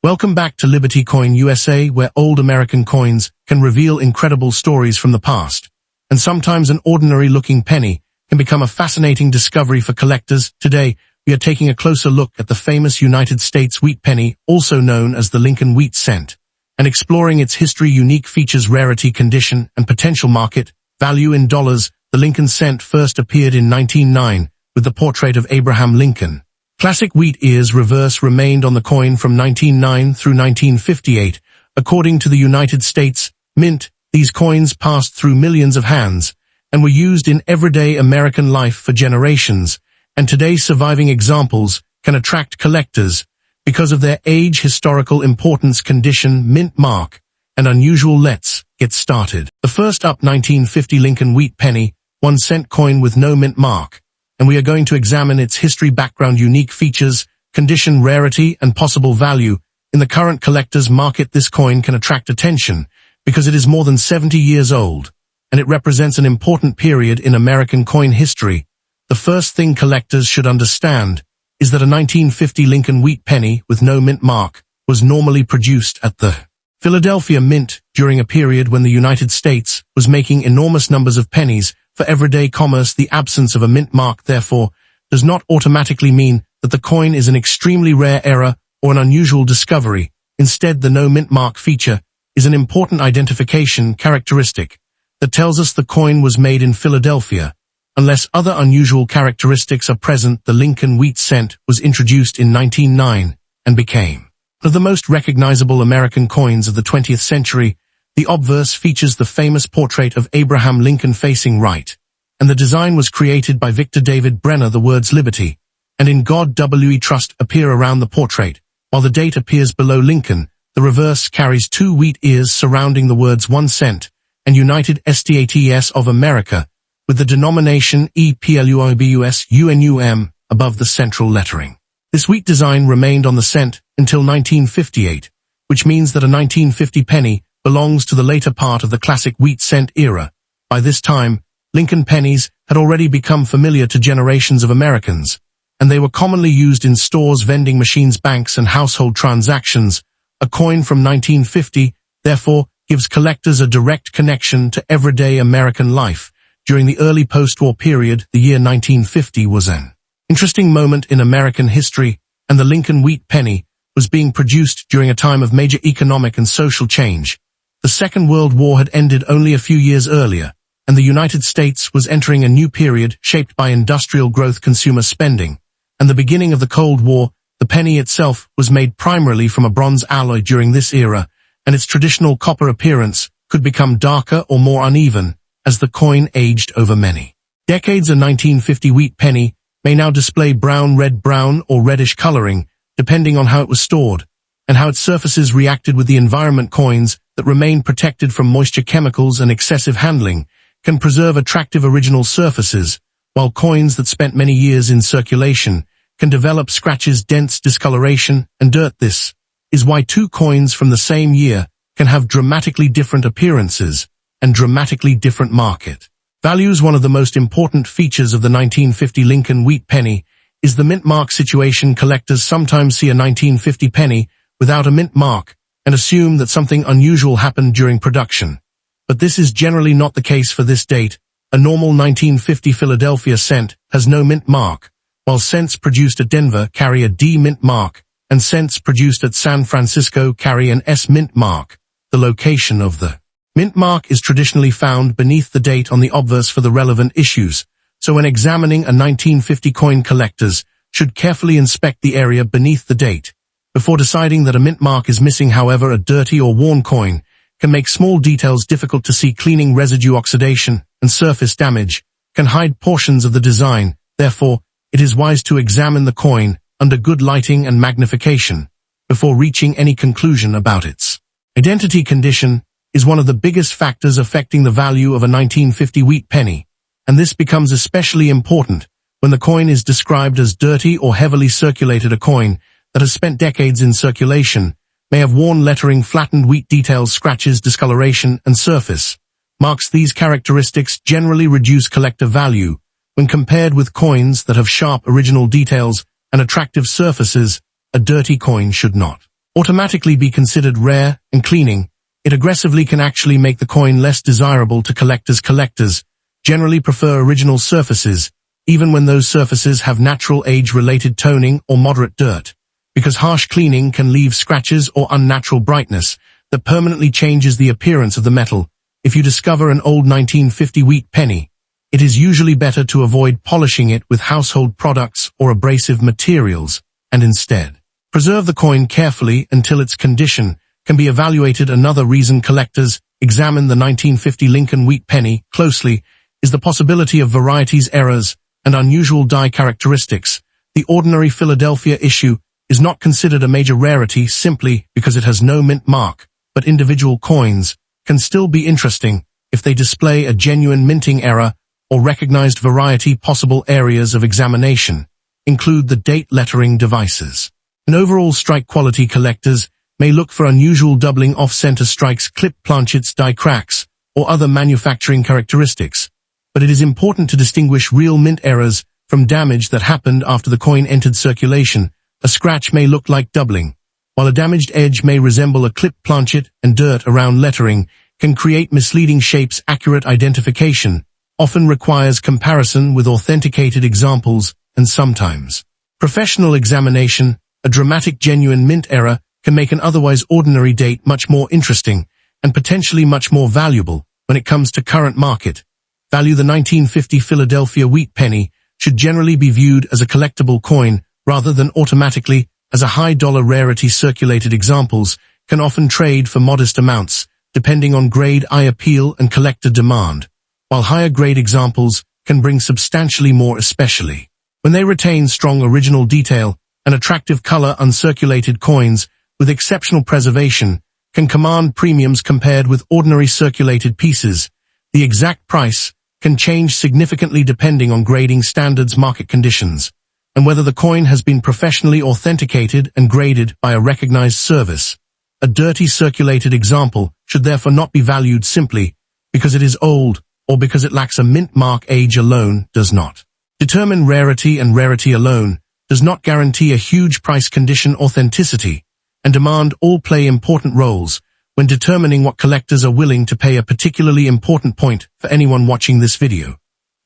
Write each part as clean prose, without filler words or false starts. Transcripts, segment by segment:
Welcome back to Liberty Coin USA, where old American coins can reveal incredible stories from the past. And sometimes an ordinary-looking penny can become a fascinating discovery for collectors. Today, we are taking a closer look at the famous United States Wheat Penny, also known as the Lincoln Wheat Cent, and exploring its history, unique features, rarity, condition, and potential market value in dollars. The Lincoln Cent first appeared in 1909 with the portrait of Abraham Lincoln. Classic wheat ears reverse remained on the coin from 1909 through 1958. According to the United States Mint, these coins passed through millions of hands and were used in everyday American life for generations, and today's surviving examples can attract collectors because of their age, historical importance, condition, mint mark, and unusual. Let's get started. The first up, 1950 Lincoln Wheat Penny, 1 cent coin with no mint mark, and we are going to examine its history, background, unique features, condition, rarity, and possible value. In the current collector's market, this coin can attract attention because it is more than 70 years old, and it represents an important period in American coin history. The first thing collectors should understand is that a 1950 Lincoln Wheat Penny with no mint mark was normally produced at the Philadelphia Mint during a period when the United States was making enormous numbers of pennies for everyday commerce. The absence of a mint mark, therefore, does not automatically mean that the coin is an extremely rare error or an unusual discovery. Instead, the no mint mark feature is an important identification characteristic that tells us the coin was made in Philadelphia. Unless other unusual characteristics are present, the Lincoln Wheat Cent was introduced in 1909 and became one of the most recognizable American coins of the 20th century. The obverse features the famous portrait of Abraham Lincoln facing right, and the design was created by Victor David Brenner. The words "Liberty" and "In God We Trust" appear around the portrait, while the date appears below Lincoln. The reverse carries 2 wheat ears surrounding the words 1 cent and United States of America, with the denomination EPLUIBUS above the central lettering. This wheat design remained on the cent until 1958, which means that a 1950 penny belongs to the later part of the classic wheat cent era. By this time, Lincoln pennies had already become familiar to generations of Americans, and they were commonly used in stores, vending machines, banks, and household transactions. A coin from 1950, therefore, gives collectors a direct connection to everyday American life. During the early post-war period, the year 1950 was an interesting moment in American history, and the Lincoln Wheat Penny was being produced during a time of major economic and social change. The Second World War had ended only a few years earlier, and the United States was entering a new period shaped by industrial growth, consumer spending, and the beginning of the Cold War. The penny itself was made primarily from a bronze alloy during this era, and its traditional copper appearance could become darker or more uneven as the coin aged over many decades. A 1950 wheat penny may now display brown, red, brown, or reddish coloring, depending on how it was stored and how its surfaces reacted with the environment. Coins that remain protected from moisture, chemicals, and excessive handling can preserve attractive original surfaces, while coins that spent many years in circulation can develop scratches, dents, discoloration, and dirt. This is why 2 coins from the same year can have dramatically different appearances and dramatically different market values. One of the most important features of the 1950 Lincoln Wheat Penny is the mint mark situation. Collectors sometimes see a 1950 penny without a mint mark and assume that something unusual happened during production. But this is generally not the case for this date. A normal 1950 Philadelphia cent has no mint mark, while cents produced at Denver carry a D mint mark, and cents produced at San Francisco carry an S mint mark. The location of the mint mark is traditionally found beneath the date on the obverse for the relevant issues, so when examining a 1950 coin, collectors should carefully inspect the area beneath the date before deciding that a mint mark is missing. However, a dirty or worn coin can make small details difficult to see. Cleaning, residue, oxidation, and surface damage can hide portions of the design. Therefore, it is wise to examine the coin under good lighting and magnification before reaching any conclusion about its identity. Condition is one of the biggest factors affecting the value of a 1950 wheat penny, and this becomes especially important when the coin is described as dirty or heavily circulated. A coin that has spent decades in circulation may have worn lettering, flattened wheat details, scratches, discoloration, and surface marks. These characteristics generally reduce collector value when compared with coins that have sharp original details and attractive surfaces. A dirty coin should not automatically be considered rare, and cleaning it aggressively can actually make the coin less desirable to collectors. Collectors generally prefer original surfaces, even when those surfaces have natural age-related toning or moderate dirt, because harsh cleaning can leave scratches or unnatural brightness that permanently changes the appearance of the metal. If you discover an old 1950 wheat penny, it is usually better to avoid polishing it with household products or abrasive materials, and instead preserve the coin carefully until its condition can be evaluated. Another reason collectors examine the 1950 Lincoln wheat penny closely is the possibility of varieties, errors, and unusual die characteristics. The ordinary Philadelphia issue is not considered a major rarity simply because it has no mint mark, but individual coins can still be interesting if they display a genuine minting error or recognized variety. Possible areas of examination include the date lettering devices. An overall strike quality, collectors may look for unusual doubling off-center strikes, clip planchets, die cracks, or other manufacturing characteristics. But it is important to distinguish real mint errors from damage that happened after the coin entered circulation. A scratch may look like doubling, while a damaged edge may resemble a clip planchet, and dirt around lettering can create misleading shapes. Accurate identification often requires comparison with authenticated examples, and sometimes professional examination. A dramatic genuine mint error can make an otherwise ordinary date much more interesting and potentially much more valuable. When it comes to current market value, the 1950 Philadelphia wheat penny should generally be viewed as a collectible coin rather than automatically as a high-dollar rarity. Circulated examples can often trade for modest amounts, depending on grade I appeal and collector demand, while higher-grade examples can bring substantially more, especially when they retain strong original detail and attractive color. Uncirculated coins with exceptional preservation can command premiums compared with ordinary circulated pieces. The exact price can change significantly depending on grading standards, market conditions, and whether the coin has been professionally authenticated and graded by a recognized service. A dirty circulated example should therefore not be valued simply because it is old or because it lacks a mint mark. Age alone does not determine rarity, and rarity alone does not guarantee a huge price. Condition, authenticity, and demand all play important roles when determining what collectors are willing to pay. A particularly important point for anyone watching this video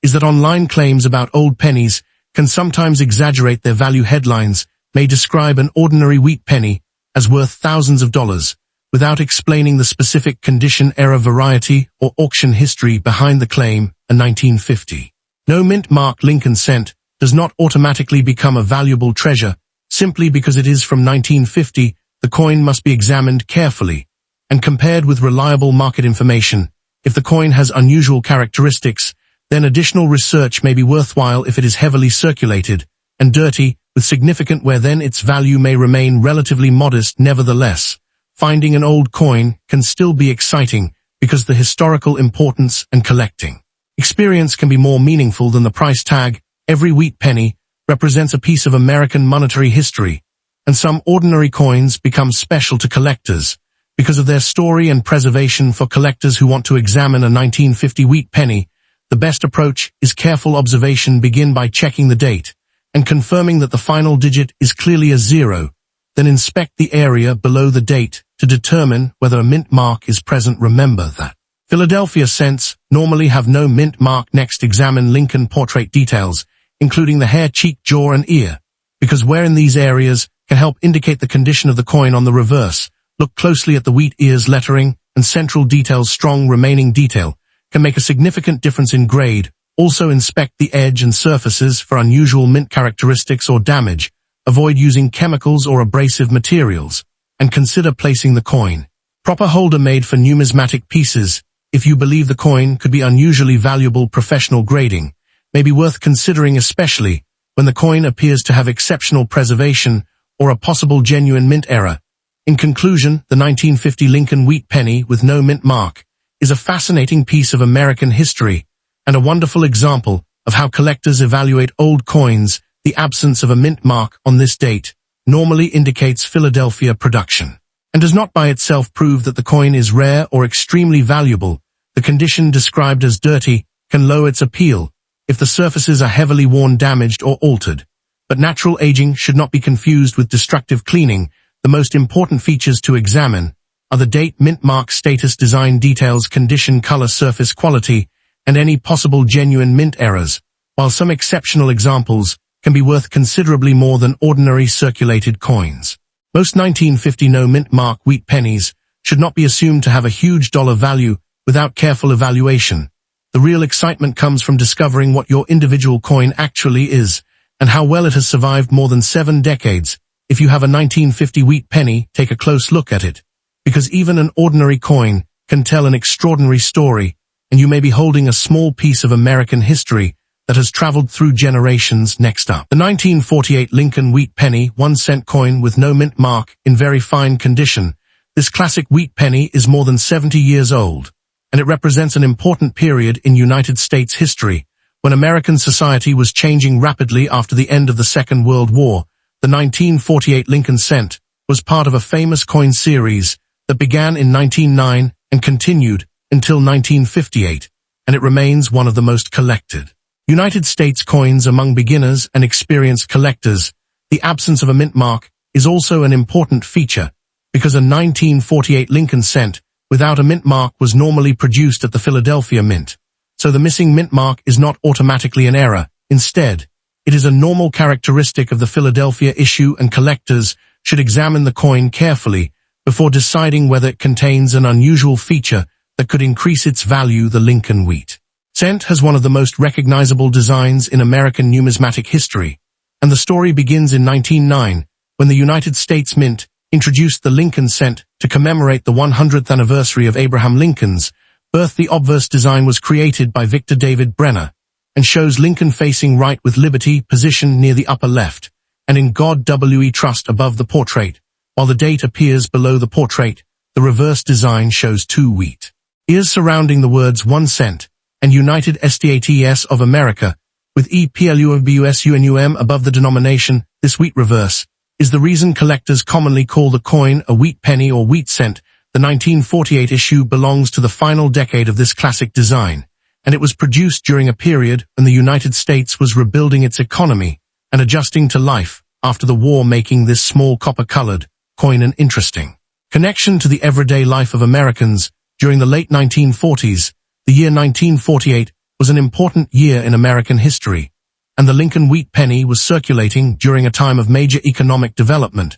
is that online claims about old pennies can sometimes exaggerate their value. Headlines may describe an ordinary wheat penny as worth thousands of dollars without explaining the specific condition, era, variety, or auction history behind the claim. A 1950 no mint mark Lincoln cent does not automatically become a valuable treasure simply because it is from 1950. The coin must be examined carefully and compared with reliable market information. If the coin has unusual characteristics, then additional research may be worthwhile. If it is heavily circulated and dirty with significant wear, then its value may remain relatively modest. Nevertheless, finding an old coin can still be exciting because the historical importance and collecting experience can be more meaningful than the price tag. Every wheat penny represents a piece of American monetary history, and some ordinary coins become special to collectors because of their story and preservation. For collectors who want to examine a 1950 wheat penny, the best approach is careful observation. Begin by checking the date and confirming that the final digit is clearly a 0. Then inspect the area below the date to determine whether a mint mark is present. Remember that Philadelphia cents normally have no mint mark. Next, examine Lincoln portrait details, including the hair, cheek, jaw, and ear, because wear in these areas can help indicate the condition of the coin. On the reverse, look closely at the wheat ears lettering and central details. Strong remaining detail can make a significant difference in grade. Also inspect the edge and surfaces for unusual mint characteristics or damage. Avoid using chemicals or abrasive materials, and consider placing the coin. Proper holder made for numismatic pieces. If you believe the coin could be unusually valuable, professional grading may be worth considering, especially when the coin appears to have exceptional preservation or a possible genuine mint error. In conclusion, the 1950 Lincoln wheat penny with no mint mark is a fascinating piece of American history and a wonderful example of how collectors evaluate old coins. The absence of a mint mark on this date normally indicates Philadelphia production and does not by itself prove that the coin is rare or extremely valuable. The condition described as dirty can lower its appeal if the surfaces are heavily worn, damaged, or altered. But natural aging should not be confused with destructive cleaning. the most important features to examine are the date, mint mark status, design details, condition, color, surface quality, and any possible genuine mint errors, while some exceptional examples can be worth considerably more than ordinary circulated coins. Most 1950 no mint mark wheat pennies should not be assumed to have a huge dollar value without careful evaluation. The real excitement comes from discovering what your individual coin actually is, and how well it has survived more than 7 decades. If you have a 1950 wheat penny, take a close look at it, because even an ordinary coin can tell an extraordinary story, and you may be holding a small piece of American history that has traveled through generations. Next up, the 1948 Lincoln wheat penny 1-cent coin with no mint mark, in very fine condition. This classic wheat penny is more than 70 years old, and it represents an important period in United States history, when American society was changing rapidly after the end of the Second World War. The 1948 Lincoln cent was part of a famous coin series that began in 1909 and continued until 1958, and it remains one of the most collected United States coins among beginners and experienced collectors. The absence of a mint mark is also an important feature, because a 1948 Lincoln cent without a mint mark was normally produced at the Philadelphia Mint. So the missing mint mark is not automatically an error. Instead, it is a normal characteristic of the Philadelphia issue, and collectors should examine the coin carefully before deciding whether it contains an unusual feature that could increase its value. The Lincoln wheat cent has one of the most recognizable designs in American numismatic history, and the story begins in 1909, when the United States Mint introduced the Lincoln cent to commemorate the 100th anniversary of Abraham Lincoln's birth. The obverse design was created by Victor David Brenner and shows Lincoln facing right with liberty positioned near the upper left, and in God we trust above the portrait, while the date appears below the portrait. The reverse design shows 2 wheat ears surrounding the words 1 cent and United States of America, with EPLUBUSUNUM above the denomination. This wheat reverse is the reason collectors commonly call the coin a wheat penny or wheat cent. The 1948 issue belongs to the final decade of this classic design, and it was produced during a period when the United States was rebuilding its economy and adjusting to life after the war, making this small copper-colored coin an interesting connection to the everyday life of Americans. During the late 1940s, the year 1948 was an important year in American history, and the Lincoln wheat penny was circulating during a time of major economic development.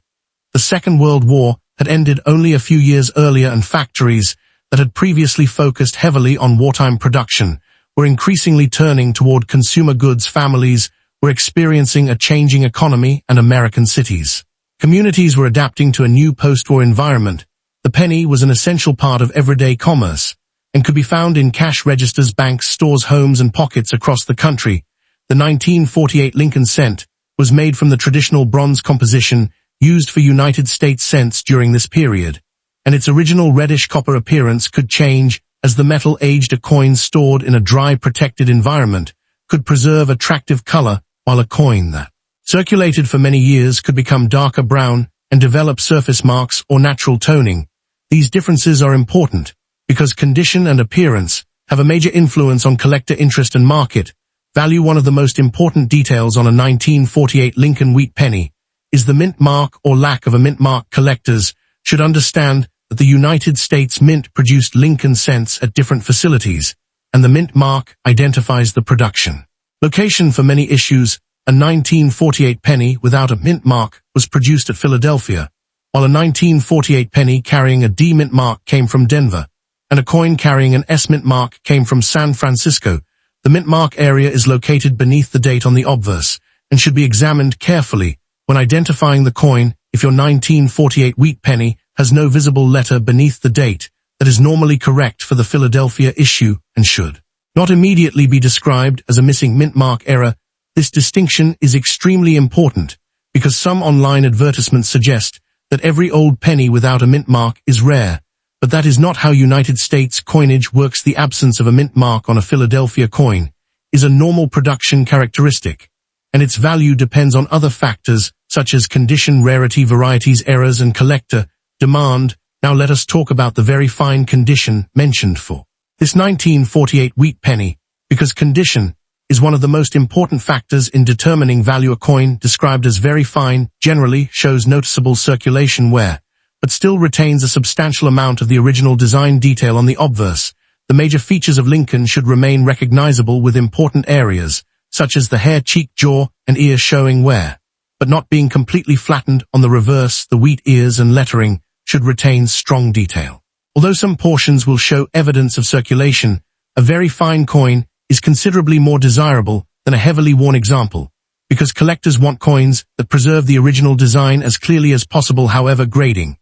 The Second World War had ended only a few years earlier, and factories that had previously focused heavily on wartime production were increasingly turning toward consumer goods. Families were experiencing a changing economy, and American cities, communities were adapting to a new post-war environment. The penny was an essential part of everyday commerce and could be found in cash registers, banks, stores, homes, and pockets across the country. The 1948 Lincoln cent was made from the traditional bronze composition used for United States cents during this period, and its original reddish copper appearance could change as the metal aged. A coin stored in a dry, protected environment could preserve attractive color, while a coin that circulated for many years could become darker brown and develop surface marks or natural toning. These differences are important because condition and appearance have a major influence on collector interest and market value. One of the most important details on a 1948 Lincoln wheat penny is the mint mark or lack of a mint mark. Collectors should understand that the United States Mint produced Lincoln cents at different facilities, and the mint mark identifies the production location for many issues. A 1948 penny without a mint mark was produced at Philadelphia, while a 1948 penny carrying a D mint mark came from Denver, and a coin carrying an S mint mark came from San Francisco. The mint mark area is located beneath the date on the obverse and should be examined carefully when identifying the coin. If your 1948 wheat penny has no visible letter beneath the date, that is normally correct for the Philadelphia issue and should not immediately be described as a missing mint mark error. This distinction is extremely important because some online advertisements suggest that every old penny without a mint mark is rare, but that is not how United States coinage works. The absence of a mint mark on a Philadelphia coin is a normal production characteristic, and its value depends on other factors such as condition, rarity, varieties, errors, and collector demand. Now let us talk about the very fine condition mentioned for this 1948 wheat penny, because condition is one of the most important factors in determining value. A coin described as very fine generally shows noticeable circulation wear, but still retains a substantial amount of the original design detail on the obverse. The major features of Lincoln should remain recognizable, with important areas, such as the hair, cheek, jaw, and ear showing wear, but not being completely flattened. On the reverse, the wheat ears and lettering should retain strong detail. Although some portions will show evidence of circulation, a very fine coin is considerably more desirable than a heavily worn example, because collectors want coins that preserve the original design as clearly as possible. However, grading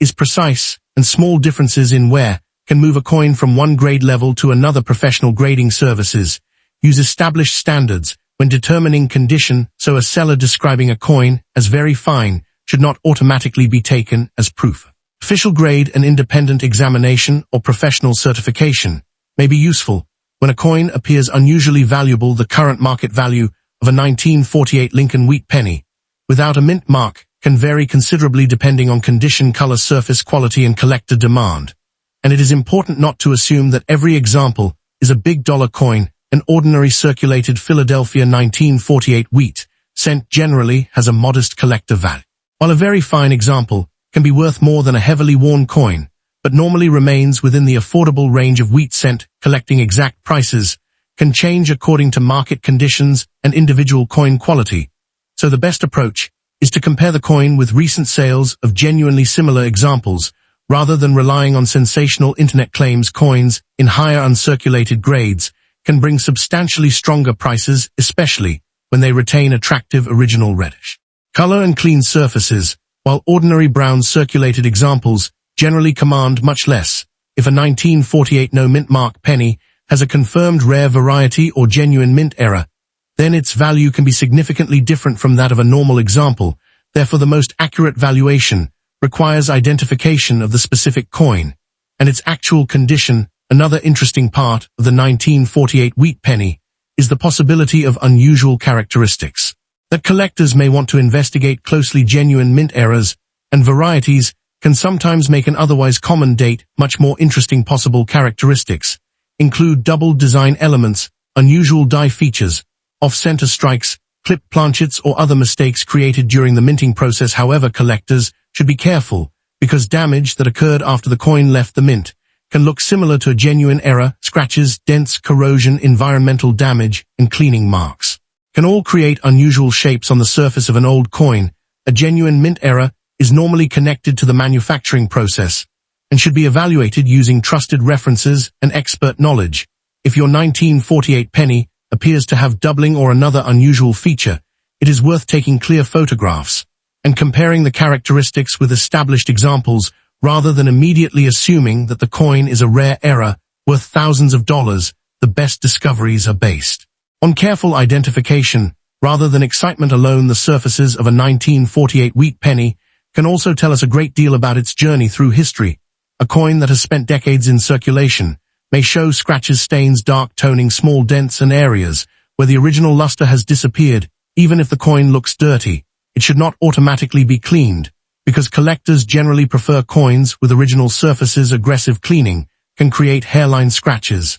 is precise, and small differences in wear can move a coin from one grade level to another. Professional grading services use established standards when determining condition, so a seller describing a coin as very fine should not automatically be taken as proof. Official grade and independent examination or professional certification may be useful when a coin appears unusually valuable. The current market value of a 1948 Lincoln wheat penny without a mint mark can vary considerably depending on condition, color, surface quality, and collector demand. And it is important not to assume that every example is a big dollar coin. An ordinary circulated Philadelphia 1948 wheat cent generally has a modest collector value, while a very fine example can be worth more than a heavily worn coin, but normally remains within the affordable range of wheat cent. Collecting exact prices can change according to market conditions and individual coin quality, so the best approach is to compare the coin with recent sales of genuinely similar examples, rather than relying on sensational internet claims. Coins in higher uncirculated grades can bring substantially stronger prices, especially when they retain attractive original reddish color and clean surfaces, while ordinary brown circulated examples generally command much less. If a 1948 no mint mark penny has a confirmed rare variety or genuine mint error, then its value can be significantly different from that of a normal example. Therefore, the most accurate valuation requires identification of the specific coin and its actual condition. Another interesting part of the 1948 wheat penny is the possibility of unusual characteristics that collectors may want to investigate closely. Genuine mint errors and varieties can sometimes make an otherwise common date much more interesting. Possible characteristics include double design elements, unusual die features, off-center strikes, clip planchets, or other mistakes created during the minting process. However, collectors should be careful, because damage that occurred after the coin left the mint can look similar to a genuine error. Scratches, dents, corrosion, environmental damage, and cleaning marks can all create unusual shapes on the surface of an old coin. A genuine mint error is normally connected to the manufacturing process and should be evaluated using trusted references and expert knowledge. If your 1948 penny appears to have doubling or another unusual feature, it is worth taking clear photographs and comparing the characteristics with established examples, rather than immediately assuming that the coin is a rare error worth thousands of dollars. The best discoveries are based on careful identification rather than excitement alone. The surfaces of a 1948 wheat penny can also tell us a great deal about its journey through history. A coin that has spent decades in circulation may show scratches, stains, dark toning, small dents, and areas where the original luster has disappeared. Even if the coin looks dirty, it should not automatically be cleaned, because collectors generally prefer coins with original surfaces. Aggressive cleaning can create hairline scratches,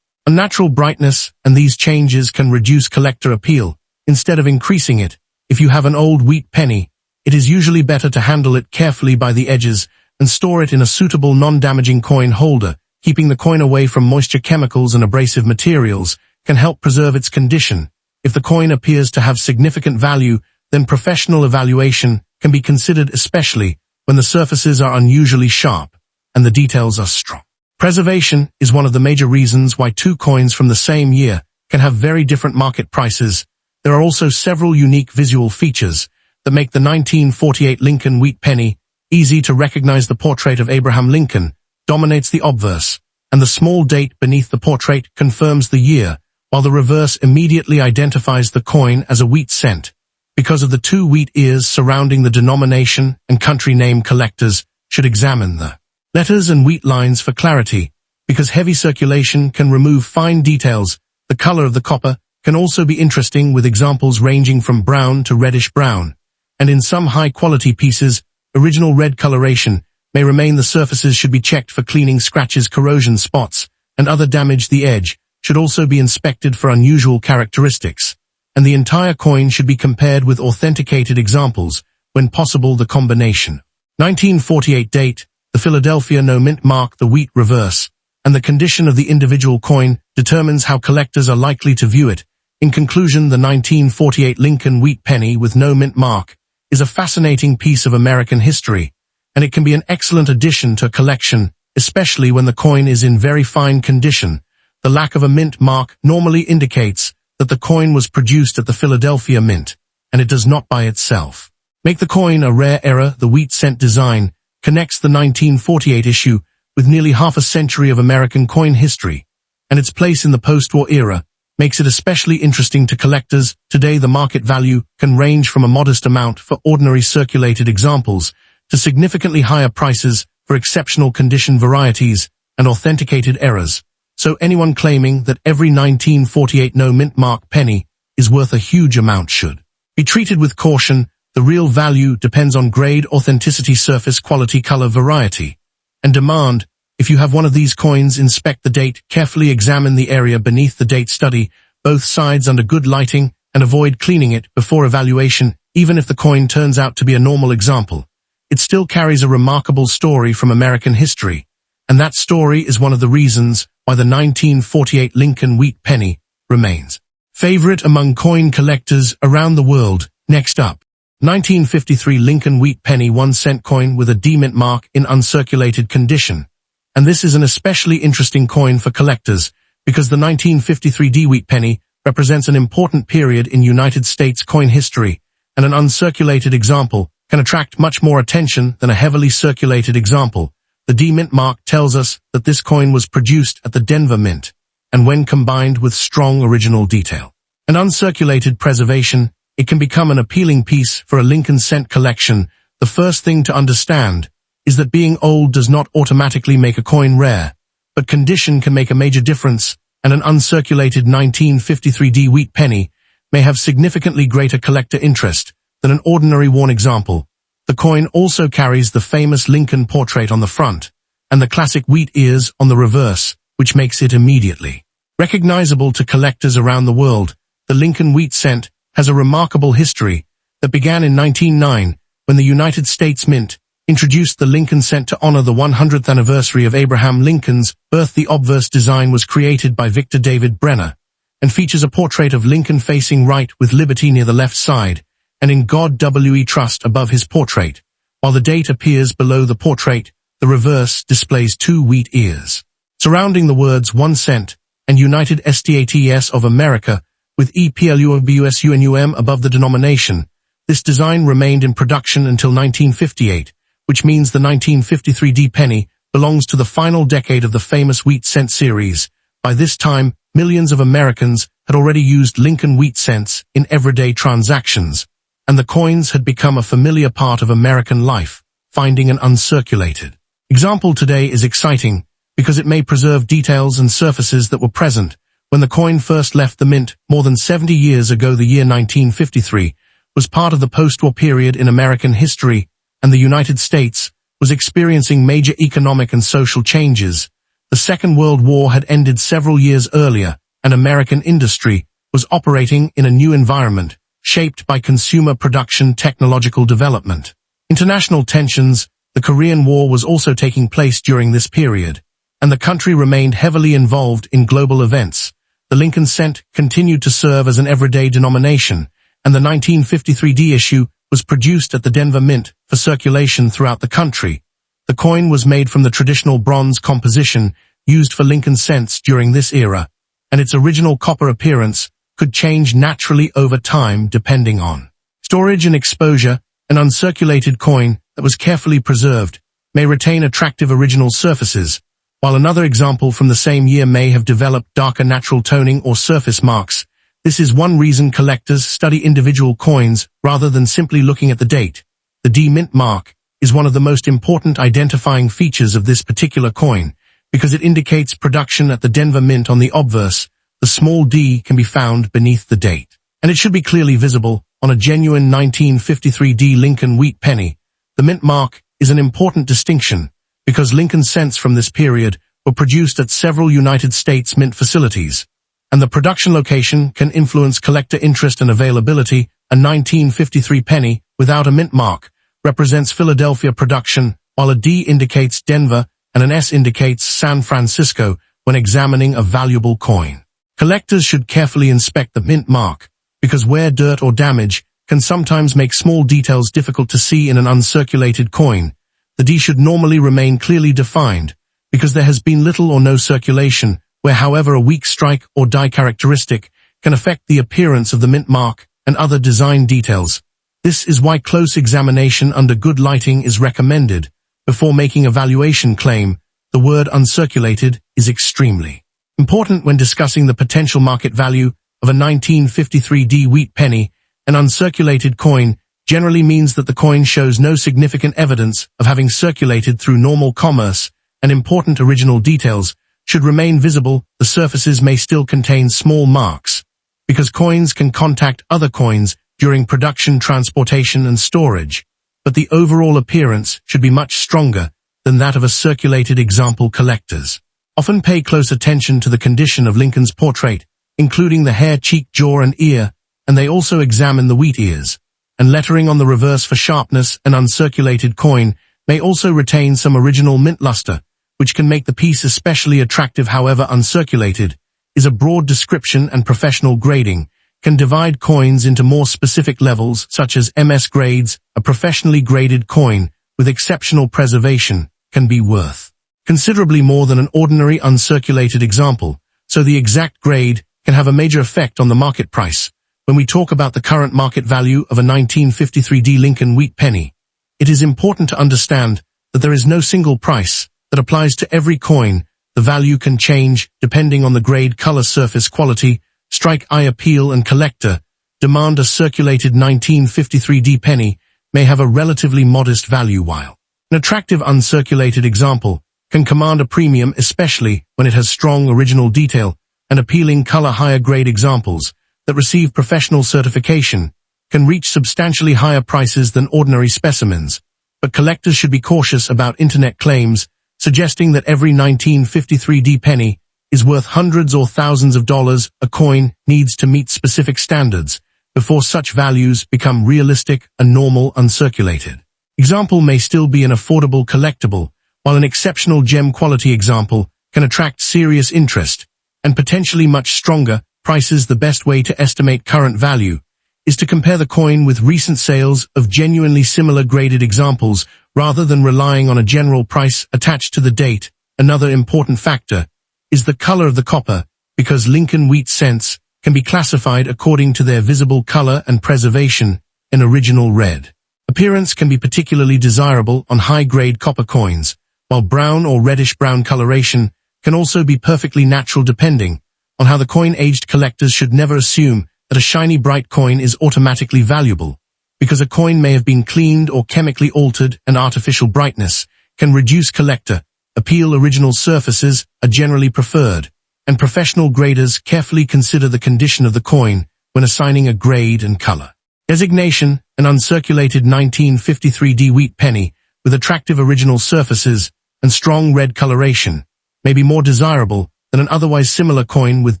unnatural brightness, and these changes can reduce collector appeal instead of increasing it. If you have an old wheat penny, it is usually better to handle it carefully by the edges and store it in a suitable non-damaging coin holder. Keeping the coin away from moisture, chemicals, and abrasive materials can help preserve its condition. If the coin appears to have significant value, then professional evaluation can be considered, especially when the surfaces are unusually sharp and the details are strong. Preservation is one of the major reasons why two coins from the same year can have very different market prices. There are also several unique visual features that make the 1948 Lincoln wheat penny easy to recognize. The portrait of Abraham Lincoln dominates the obverse, and the small date beneath the portrait confirms the year, while the reverse immediately identifies the coin as a wheat cent. Because of the two wheat ears surrounding the denomination and country name, collectors should examine the letters and wheat lines for clarity, because heavy circulation can remove fine details. The color of the copper can also be interesting, with examples ranging from brown to reddish brown, and in some high-quality pieces, original red coloration may remain. The surfaces should be checked for cleaning, scratches, corrosion spots, and other damage. The edge should also be inspected for unusual characteristics, and the entire coin should be compared with authenticated examples, when possible the combination. 1948 date, the Philadelphia no mint mark, the wheat reverse, and the condition of the individual coin determines how collectors are likely to view it. In conclusion, the 1948 Lincoln wheat penny with no mint mark is a fascinating piece of American history, and it can be an excellent addition to a collection, especially when the coin is in very fine condition. The lack of a mint mark normally indicates that the coin was produced at the Philadelphia Mint, and it does not by itself make the coin a rare error. The wheat cent design connects the 1948 issue with nearly half a century of American coin history, and its place in the post-war era makes it especially interesting to collectors. Today, the market value can range from a modest amount for ordinary circulated examples to significantly higher prices for exceptional condition varieties and authenticated errors. So anyone claiming that every 1948 no mint mark penny is worth a huge amount should be treated with caution. The real value depends on grade, authenticity, surface quality, color, variety, and demand. If you have one of these coins, inspect the date, carefully examine the area beneath the date, study both sides under good lighting, and avoid cleaning it before evaluation. Even if the coin turns out to be a normal example, it still carries a remarkable story from American history, and that story is one of the reasons why the 1948 Lincoln wheat penny remains favorite among coin collectors around the world. Next up, 1953 Lincoln wheat penny 1-cent coin with a D mint mark in uncirculated condition. And this is an especially interesting coin for collectors because the 1953 D wheat penny represents an important period in United States coin history, and an uncirculated example can attract much more attention than a heavily circulated example. The D mint mark tells us that this coin was produced at the Denver Mint, and when combined with strong original detail and uncirculated preservation, it can become an appealing piece for a Lincoln cent collection. The first thing to understand is that being old does not automatically make a coin rare, but condition can make a major difference, and an uncirculated 1953 D wheat penny may have significantly greater collector interest than an ordinary worn example. The coin also carries the famous Lincoln portrait on the front, and the classic wheat ears on the reverse, which makes it immediately recognizable to collectors around the world. The Lincoln wheat cent has a remarkable history that began in 1909 when the United States Mint introduced the Lincoln cent to honor the 100th anniversary of Abraham Lincoln's birth. The obverse design was created by Victor David Brenner and features a portrait of Lincoln facing right with liberty near the left side, and in God we trust above his portrait. While the date appears below the portrait, the reverse displays 2 wheat ears surrounding the words 1 cent and United States of America with EPLUBUSUNUM above the denomination. This design remained in production until 1958, which means the 1953 D penny belongs to the final decade of the famous wheat cent series. By this time, millions of Americans had already used Lincoln wheat cents in everyday transactions, and the coins had become a familiar part of American life. Finding an uncirculated example today is exciting because it may preserve details and surfaces that were present when the coin first left the mint more than 70 years ago. The year 1953 was part of the post-war period in American history, and the United States was experiencing major economic and social changes. The Second World War had ended several years earlier, and American industry was operating in a new environment, shaped by consumer production technological development. International tensions. The Korean War was also taking place during this period, and the country remained heavily involved in global events. The Lincoln cent continued to serve as an everyday denomination, and the 1953 D issue was produced at the Denver Mint for circulation throughout the country. The coin was made from the traditional bronze composition used for Lincoln cents during this era, and its original copper appearance could change naturally over time depending on storage and exposure. An uncirculated coin that was carefully preserved may retain attractive original surfaces, while another example from the same year may have developed darker natural toning or surface marks. This is one reason collectors study individual coins rather than simply looking at the date. The D mint mark is one of the most important identifying features of this particular coin because it indicates production at the Denver Mint. On the obverse, the small d can be found beneath the date, and it should be clearly visible on a genuine 1953 D Lincoln wheat penny. The mint mark is an important distinction because Lincoln cents from this period were produced at several United States Mint facilities, and the production location can influence collector interest and availability. A 1953 penny without a mint mark represents Philadelphia production, while a D indicates Denver and an S indicates San Francisco when examining a valuable coin. Collectors should carefully inspect the mint mark, because wear, dirt, or damage can sometimes make small details difficult to see in an uncirculated coin. The D should normally remain clearly defined, because there has been little or no circulation, where however a weak strike or die characteristic can affect the appearance of the mint mark and other design details. This is why close examination under good lighting is recommended. Before making a valuation claim, the word uncirculated is extremely important when discussing the potential market value of a 1953 D wheat penny. An uncirculated coin generally means that the coin shows no significant evidence of having circulated through normal commerce, and important original details should remain visible. The surfaces may still contain small marks, because coins can contact other coins during production, transportation, and storage, but the overall appearance should be much stronger than that of a circulated example. Collectors often pay close attention to the condition of Lincoln's portrait, including the hair, cheek, jaw, and ear, and they also examine the wheat ears and lettering on the reverse for sharpness. An uncirculated coin may also retain some original mint luster, which can make the piece especially attractive. However, uncirculated is a broad description, and professional grading can divide coins into more specific levels, such as MS grades. A professionally graded coin with exceptional preservation can be worth considerably more than an ordinary uncirculated example, so the exact grade can have a major effect on the market price. When we talk about the current market value of a 1953 D Lincoln wheat penny, it is important to understand that there is no single price that applies to every coin. The value can change depending on the grade, color, surface quality, strike, eye appeal, and collector demand. A circulated 1953 D penny may have a relatively modest value, while an attractive uncirculated example can command a premium, especially when it has strong original detail and appealing color. Higher grade examples that receive professional certification can reach substantially higher prices than ordinary specimens, but collectors should be cautious about internet claims suggesting that every 1953 D penny is worth hundreds or thousands of dollars. A coin needs to meet specific standards before such values become realistic. A normal uncirculated example may still be an affordable collectible, while an exceptional gem quality example can attract serious interest and potentially much stronger prices. The best way to estimate current value is to compare the coin with recent sales of genuinely similar graded examples, rather than relying on a general price attached to the date. Another important factor is the color of the copper, because Lincoln wheat cents can be classified according to their visible color and preservation. An original red appearance can be particularly desirable on high-grade copper coins, while brown or reddish-brown coloration can also be perfectly natural depending on how the coin aged. Collectors should never assume that a shiny bright coin is automatically valuable, because a coin may have been cleaned or chemically altered, and artificial brightness can reduce collector appeal. Original surfaces are generally preferred, and professional graders carefully consider the condition of the coin when assigning a grade and color designation. An uncirculated 1953 D wheat penny with attractive original surfaces and strong red coloration may be more desirable than an otherwise similar coin with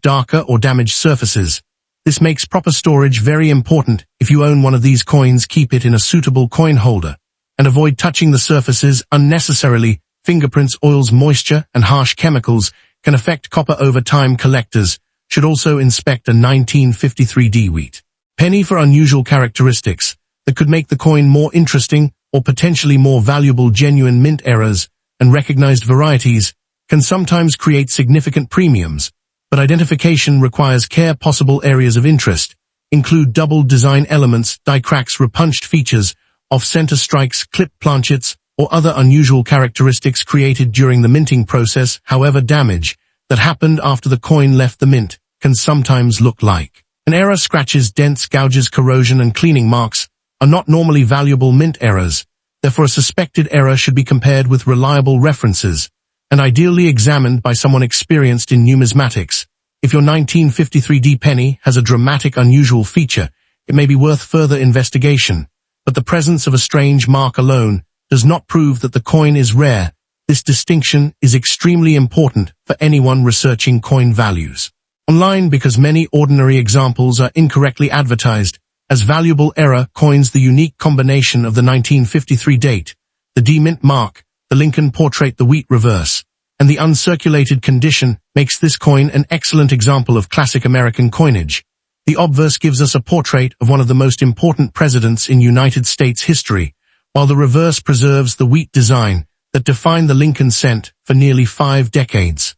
darker or damaged surfaces. This makes proper storage very important. If you own one of these coins, keep it in a suitable coin holder and avoid touching the surfaces unnecessarily. Fingerprints, oils, moisture, and harsh chemicals can affect copper over time. Collectors should also inspect a 1953 D wheat penny for unusual characteristics that could make the coin more interesting or potentially more valuable. Genuine mint errors and recognized varieties can sometimes create significant premiums, but identification requires care. Possible areas of interest include double design elements, die cracks, repunched features, off-center strikes, clip planchets, or other unusual characteristics created during the minting process. However, damage that happened after the coin left the mint can sometimes look like an error. Scratches, dents, gouges, corrosion, and cleaning marks are not normally valuable mint errors. Therefore, a suspected error should be compared with reliable references and ideally examined by someone experienced in numismatics. If your 1953 D penny has a dramatic, unusual feature, it may be worth further investigation, but the presence of a strange mark alone does not prove that the coin is rare. This distinction is extremely important for anyone researching coin values. online because many ordinary examples are incorrectly advertised as valuable error coins. The unique combination of the 1953 date, the D-mint mark, the Lincoln portrait, the wheat reverse, and the uncirculated condition makes this coin an excellent example of classic American coinage. The obverse gives us a portrait of one of the most important presidents in United States history, while the reverse preserves the wheat design that defined the Lincoln cent for nearly 5 decades.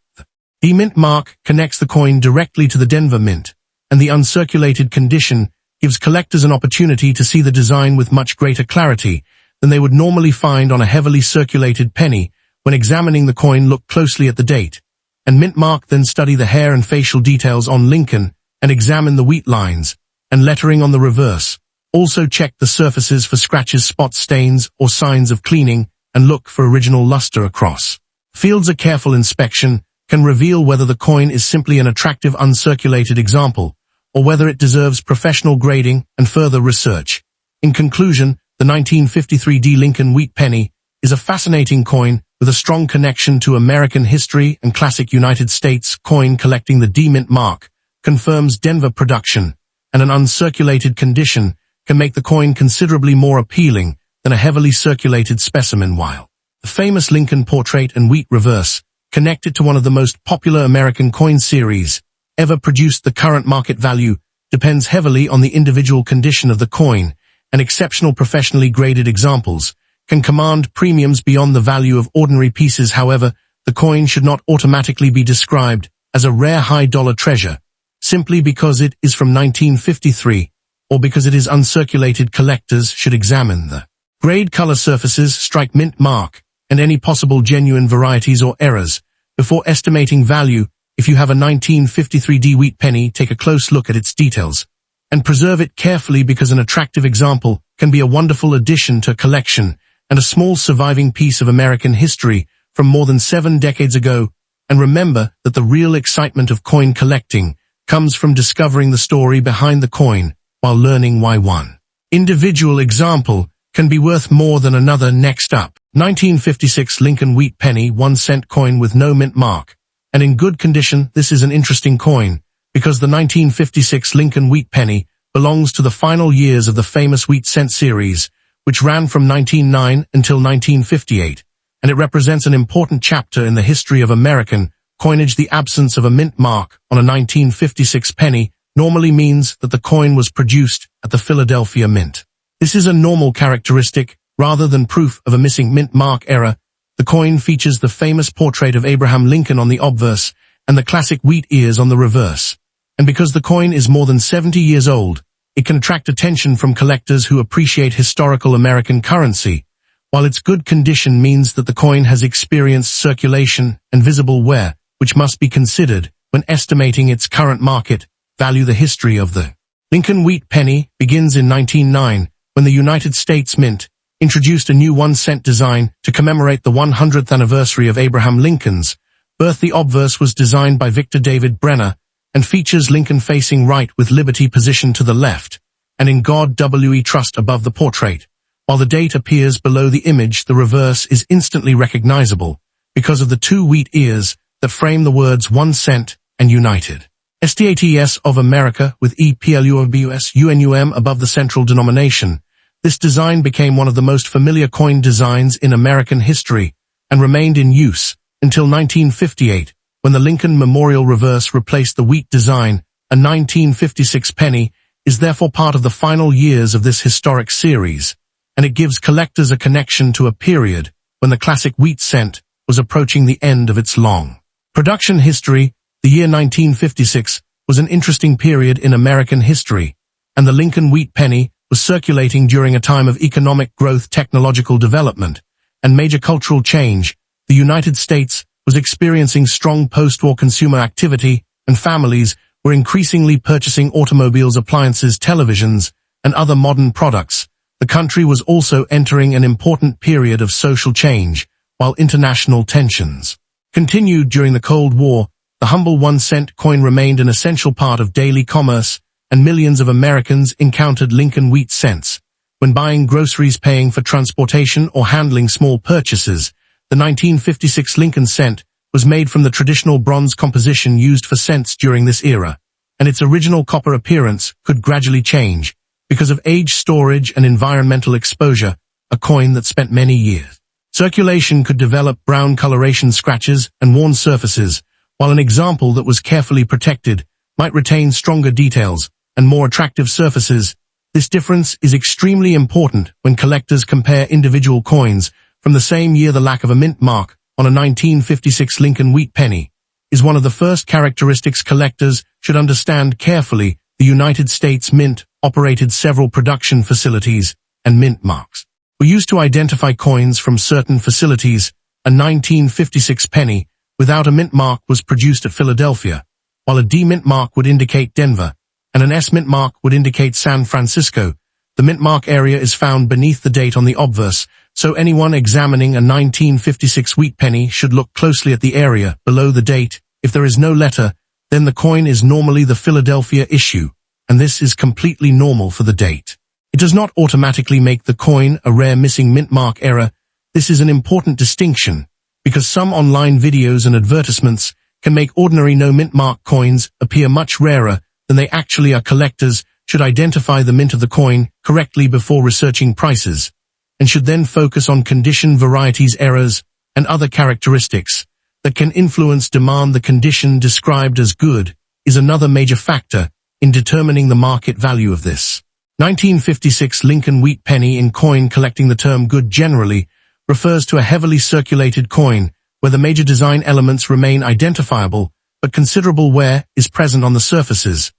The mint mark connects the coin directly to the Denver Mint, and the uncirculated condition gives collectors an opportunity to see the design with much greater clarity than they would normally find on a heavily circulated penny. When examining the coin, look closely at the date and mint mark, then study the hair and facial details on Lincoln and examine the wheat lines and lettering on the reverse. Also check the surfaces for scratches, spots, stains, or signs of cleaning, and look for original luster across fields. A careful inspection can reveal whether the coin is simply an attractive uncirculated example or whether it deserves professional grading and further research. In conclusion, the 1953 D Lincoln Wheat Penny is a fascinating coin with a strong connection to American history and classic United States coin. Collecting the D-mint mark confirms Denver production, and an uncirculated condition can make the coin considerably more appealing than a heavily circulated specimen. While the famous Lincoln portrait and wheat reverse connect it to one of the most popular American coin series ever produced, the current market value depends heavily on the individual condition of the coin, and exceptional professionally graded examples can command premiums beyond the value of ordinary pieces. However, the coin should not automatically be described as a rare high-dollar treasure simply because it is from 1953 or because it is uncirculated. Collectors should examine the grade, color, surfaces, strike, mint mark, and any possible genuine varieties or errors before estimating value. If you have a 1953 D wheat penny, take a close look at its details and preserve it carefully, because an attractive example can be a wonderful addition to a collection and a small surviving piece of American history from more than 7 decades ago. And remember that the real excitement of coin collecting comes from discovering the story behind the coin while learning why one individual example can be worth more than another. Next up, 1956 Lincoln Wheat Penny 1 cent coin with no mint mark and in good condition. This is an interesting coin because the 1956 Lincoln Wheat Penny belongs to the final years of the famous wheat cent series, which ran from 1909 until 1958, and it represents an important chapter in the history of American coinage. The absence of a mint mark on a 1956 penny normally means that the coin was produced at the Philadelphia Mint. This is a normal characteristic rather than proof of a missing mint mark error. The coin features the famous portrait of Abraham Lincoln on the obverse and the classic wheat ears on the reverse. And because the coin is more than 70 years old, it can attract attention from collectors who appreciate historical American currency, while its good condition means that the coin has experienced circulation and visible wear, which must be considered when estimating its current market value. The history of the Lincoln Wheat Penny begins in 1909, when the United States Mint introduced a new 1 cent design to commemorate the 100th anniversary of Abraham Lincoln's birth. The obverse was designed by Victor David Brenner and features Lincoln facing right with liberty positioned to the left, and in God We Trust above the portrait. While the date appears below the image, the reverse is instantly recognizable because of the 2 wheat ears that frame the words 1 cent and United States of America with EPLUOBUS UNUM above the central denomination. This design became one of the most familiar coin designs in American history and remained in use until 1958, when the Lincoln Memorial reverse replaced the wheat design. A 1956 penny is therefore part of the final years of this historic series, and it gives collectors a connection to a period when the classic wheat cent was approaching the end of its long production history. The year 1956 was an interesting period in American history, and the Lincoln Wheat Penny was circulating during a time of economic growth, technological development, and major cultural change. The United States was experiencing strong post-war consumer activity, and families were increasingly purchasing automobiles, appliances, televisions, and other modern products. The country was also entering an important period of social change, while international tensions continued during the Cold War. The humble 1 cent coin remained an essential part of daily commerce, and millions of Americans encountered Lincoln wheat cents when buying groceries, paying for transportation, or handling small purchases. The 1956 Lincoln cent was made from the traditional bronze composition used for cents during this era, and its original copper appearance could gradually change because of age, storage, and environmental exposure, a coin that spent many years. Circulation could develop brown coloration scratches and worn surfaces, while an example that was carefully protected might retain stronger details and more attractive surfaces. This difference is extremely important when collectors compare individual coins from the same year. The lack of a mint mark on a 1956 Lincoln Wheat Penny is one of the first characteristics collectors should understand carefully. The United States Mint operated several production facilities, and mint marks were used to identify coins from certain facilities. A 1956 penny without a mint mark was produced at Philadelphia, while a D mint mark would indicate Denver, and an S mint mark would indicate San Francisco. The mint mark area is found beneath the date on the obverse, so anyone examining a 1956 wheat penny should look closely at the area below the date. If there is no letter, then the coin is normally the Philadelphia issue, and this is completely normal for the date. It does not automatically make the coin a rare missing mint mark error. This is an important distinction, because some online videos and advertisements can make ordinary no mint mark coins appear much rarer than they actually are. Collectors should identify the mint of the coin correctly before researching prices, and should then focus on condition, varieties, errors, and other characteristics that can influence demand. The condition described as good is another major factor in determining the market value of this 1956 Lincoln Wheat Penny. In coin collecting, the term good generally refers to a heavily circulated coin where the major design elements remain identifiable, but considerable wear is present on the surfaces.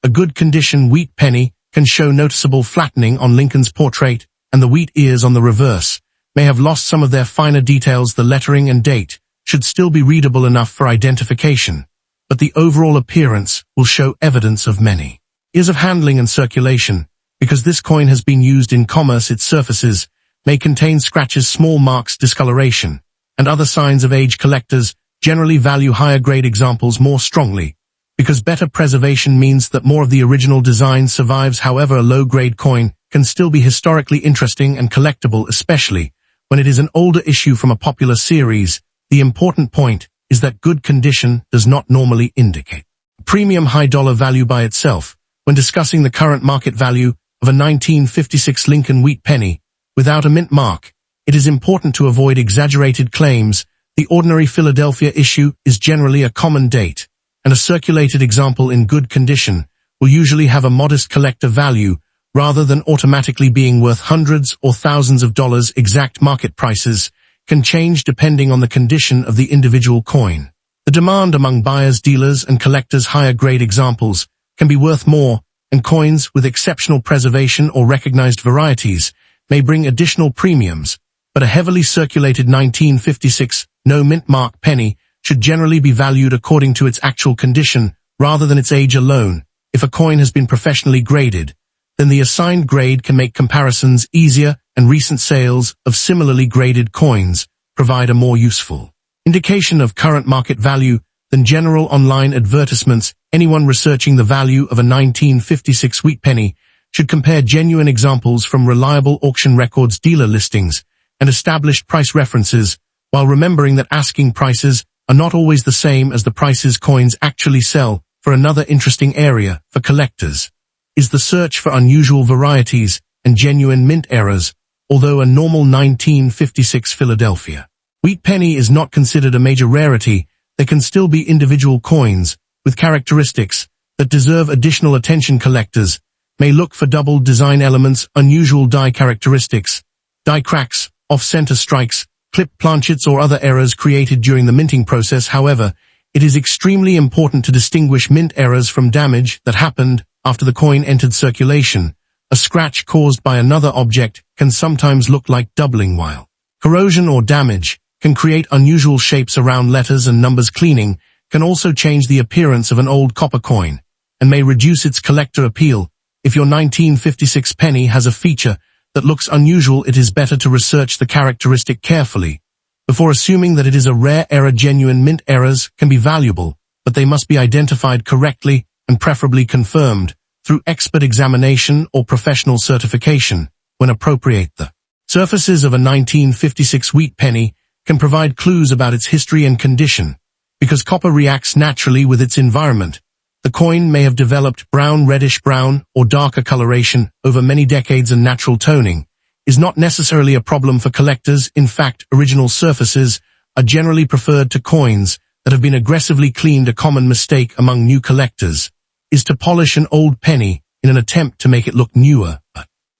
A good condition wheat penny can show noticeable flattening on Lincoln's portrait, and the wheat ears on the reverse may have lost some of their finer details. The lettering and date should still be readable enough for identification, but the overall appearance will show evidence of many years of handling and circulation. Because this coin has been used in commerce, its surfaces may contain scratches, small marks, discoloration, and other signs of age. Collectors generally value higher grade examples more strongly, because better preservation means that more of the original design survives. However, a low-grade coin can still be historically interesting and collectible, especially when it is an older issue from a popular series. The important point is that good condition does not normally indicate premium high dollar value by itself. When discussing the current market value of a 1956 Lincoln Wheat Penny without a mint mark, it is important to avoid exaggerated claims. The ordinary Philadelphia issue is generally a common date, and a circulated example in good condition will usually have a modest collector value rather than automatically being worth hundreds or thousands of dollars. Exact market prices can change depending on the condition of the individual coin. The demand among buyers, dealers, and collectors. Higher grade examples can be worth more, and coins with exceptional preservation or recognized varieties may bring additional premiums, but a heavily circulated 1956 no mint mark penny should generally be valued according to its actual condition rather than its age alone. If a coin has been professionally graded, then the assigned grade can make comparisons easier, and recent sales of similarly graded coins provide a more useful indication of current market value than general online advertisements. Anyone researching the value of a 1956 wheat penny should compare genuine examples from reliable auction records, dealer listings, and established price references, while remembering that asking prices are not always the same as the prices coins actually sell for. Another interesting area for collectors is the search for unusual varieties and genuine mint errors. Although a normal 1956 Philadelphia wheat penny is not considered a major rarity, there can still be individual coins with characteristics that deserve additional attention. Collectors may look for double design elements, unusual die characteristics, die cracks, off-center strikes, clip planchets, or other errors created during the minting process. However, it is extremely important to distinguish mint errors from damage that happened after the coin entered circulation. A scratch caused by another object can sometimes look like doubling, while corrosion or damage can create unusual shapes around letters and numbers. Cleaning can also change the appearance of an old copper coin and may reduce its collector appeal. If your 1956 penny has a feature that looks unusual, it is better to research the characteristic carefully before assuming that it is a rare error. Genuine mint errors can be valuable, but they must be identified correctly and preferably confirmed through expert examination or professional certification when appropriate. The surfaces of a 1956 wheat penny can provide clues about its history and condition, Because copper reacts naturally with its environment, the coin may have developed brown, reddish-brown, or darker coloration over many decades, and natural toning is not necessarily a problem for collectors. In fact, original surfaces are generally preferred to coins that have been aggressively cleaned. A common mistake among new collectors is to polish an old penny in an attempt to make it look newer.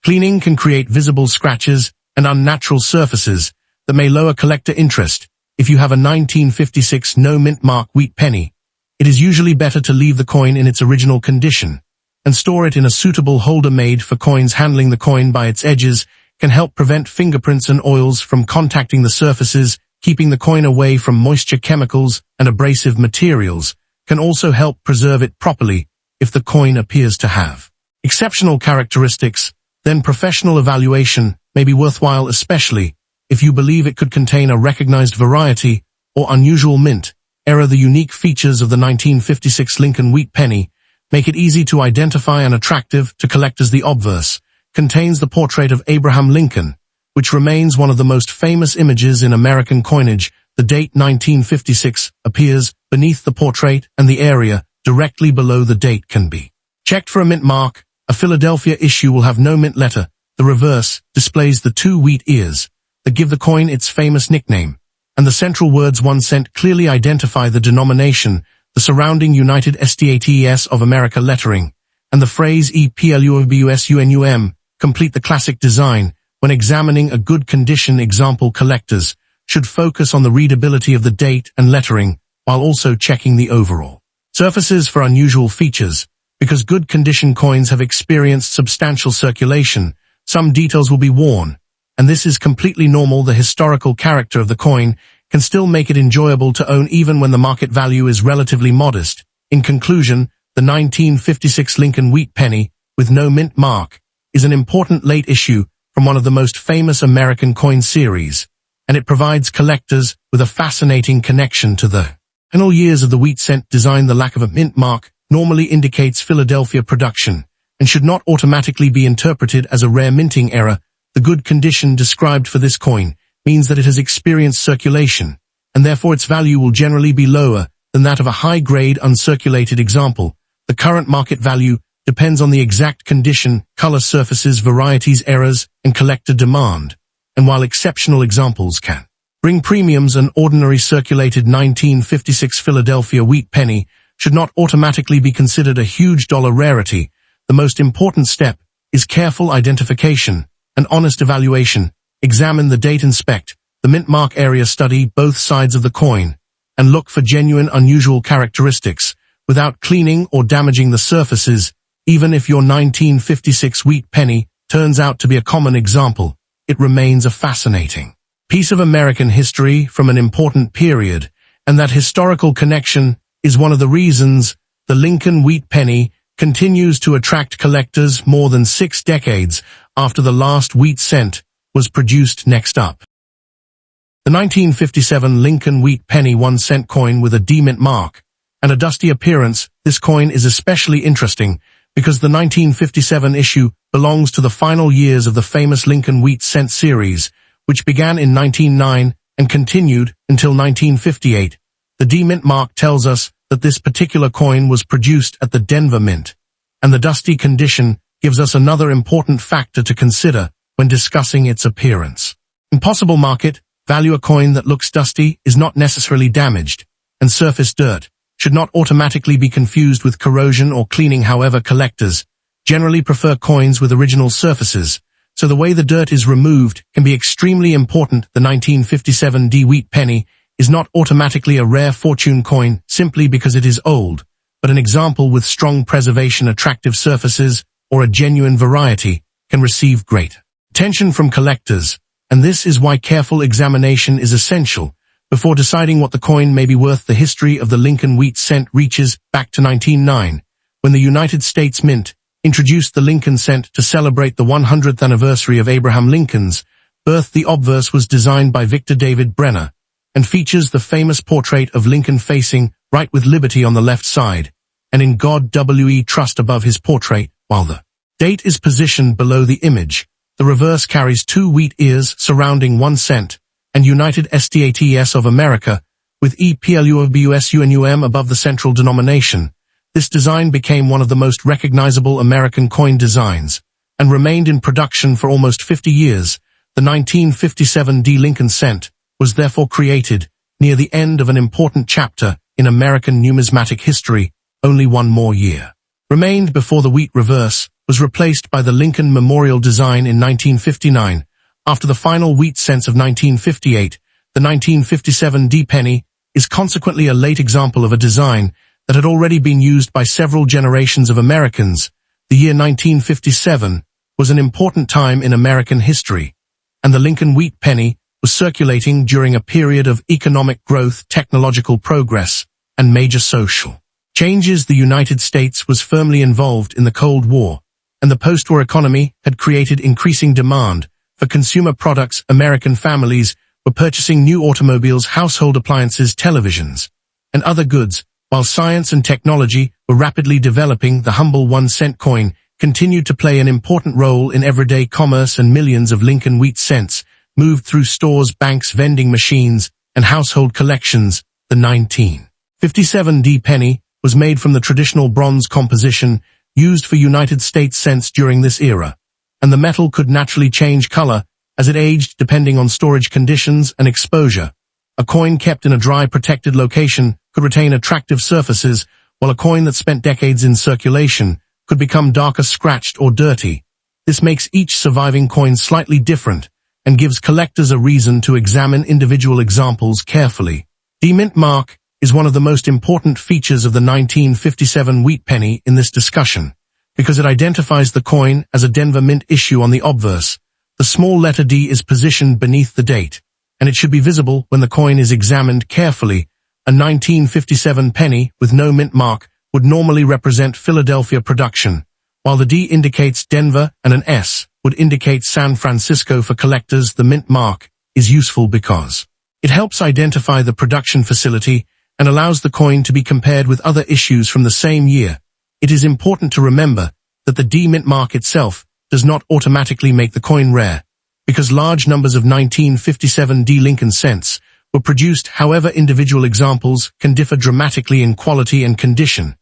Cleaning can create visible scratches and unnatural surfaces that may lower collector interest. If you have a 1956 no mint mark wheat penny, it is usually better to leave the coin in its original condition and store it in a suitable holder made for coins. Handling the coin by its edges can help prevent fingerprints and oils from contacting the surfaces. Keeping the coin away from moisture, chemicals, and abrasive materials can also help preserve it properly. If the coin appears to have exceptional characteristics, then professional evaluation may be worthwhile, especially if you believe it could contain a recognized variety or unusual mint error. The unique features of the 1956 Lincoln wheat penny make it easy to identify and attractive to collectors. The obverse contains the portrait of Abraham Lincoln, which remains one of the most famous images in American coinage. The date 1956 appears beneath the portrait, and the area directly below the date can be checked for a mint mark. A Philadelphia issue will have no mint letter. The reverse displays the two wheat ears that give the coin its famous nickname, and the central words 1 cent clearly identify the denomination. The surrounding United States of America lettering and the phrase EPLUBUSUNUM complete the classic design. When examining a good condition example, collectors should focus on the readability of the date and lettering while also checking the overall surfaces for unusual features. Because good condition coins have experienced substantial circulation, some details will be worn, and this is completely normal. The historical character of the coin can still make it enjoyable to own even when the market value is relatively modest. In conclusion, the 1956 Lincoln wheat penny with no mint mark is an important late issue from one of the most famous American coin series, and it provides collectors with a fascinating connection to the final years of the wheat cent design. The lack of a mint mark normally indicates Philadelphia production and should not automatically be interpreted as a rare minting error. The good condition described for this coin means that it has experienced circulation, and therefore its value will generally be lower than that of a high-grade uncirculated example. The current market value depends on the exact condition, color, surfaces, varieties, errors, and collector demand. And while exceptional examples can bring premiums, an ordinary circulated 1956 Philadelphia wheat penny should not automatically be considered a huge dollar rarity. The most important step is careful identification and honest evaluation. Examine the date, inspect the mint mark area, study both sides of the coin, and look for genuine unusual characteristics without cleaning or damaging the surfaces. Even if your 1956 wheat penny turns out to be a common example, it remains a fascinating piece of American history from an important period, and that historical connection is one of the reasons the Lincoln wheat penny continues to attract collectors more than 6 decades after the last wheat cent was produced. Next up, the 1957 Lincoln wheat penny 1 cent coin with a D-mint mark and a dusty appearance. This coin is especially interesting because the 1957 issue belongs to the final years of the famous Lincoln wheat cent series, which began in 1909 and continued until 1958. The D-mint mark tells us that this particular coin was produced at the Denver Mint, and the dusty condition gives us another important factor to consider when discussing its appearance. In possible market value, a coin that looks dusty is not necessarily damaged, and surface dirt should not automatically be confused with corrosion or cleaning. However, collectors generally prefer coins with original surfaces, so the way the dirt is removed can be extremely important. The 1957 D wheat penny is not automatically a rare fortune coin simply because it is old, but an example with strong preservation, attractive surfaces, or a genuine variety can receive great attention from collectors, and this is why careful examination is essential before deciding what the coin may be worth. The history of the Lincoln wheat cent reaches back to 1909, when the United States Mint introduced the Lincoln cent to celebrate the 100th anniversary of Abraham Lincoln's birth. The obverse was designed by Victor David Brenner and features the famous portrait of Lincoln facing right with liberty on the left side, and in God we trust above his portrait, while the date is positioned below the image. The reverse carries 2 wheat ears surrounding 1 cent and United States of America with EPLUOBUSUNUM above the central denomination. This design became one of the most recognizable American coin designs, and remained in production for almost 50 years. The 1957 D. Lincoln cent was therefore created near the end of an important chapter in American numismatic history. Only one more year remained before the wheat reverse was replaced by the Lincoln Memorial design in 1959. After the final wheat cents of 1958, the 1957 D penny is consequently a late example of a design that had already been used by several generations of Americans. The year 1957 was an important time in American history, and the Lincoln wheat penny was circulating during a period of economic growth, technological progress, and major social changes. The United States was firmly involved in the Cold War, and the post-war economy had created increasing demand for consumer products. American families were purchasing new automobiles, household appliances, televisions, and other goods, while science and technology were rapidly developing. The humble 1-cent coin continued to play an important role in everyday commerce, and millions of Lincoln wheat cents moved through stores, banks, vending machines, and household collections. The 1957 D penny was made from the traditional bronze composition used for United States cents during this era, and the metal could naturally change color as it aged depending on storage conditions and exposure. A coin kept in a dry, protected location could retain attractive surfaces, while a coin that spent decades in circulation could become darker, scratched, or dirty. This makes each surviving coin slightly different and gives collectors a reason to examine individual examples carefully. The mint mark is one of the most important features of the 1957 wheat penny in this discussion, because it identifies the coin as a Denver Mint issue on the obverse. The small letter D is positioned beneath the date, and it should be visible when the coin is examined carefully. A 1957 penny with no mint mark would normally represent Philadelphia production, while the D indicates Denver and an S would indicate San Francisco. For collectors, the mint mark is useful because it helps identify the production facility and allows the coin to be compared with other issues from the same year. It is important to remember that the D mint mark itself does not automatically make the coin rare, because large numbers of 1957 D Lincoln cents were produced. However, individual examples can differ dramatically in quality and condition.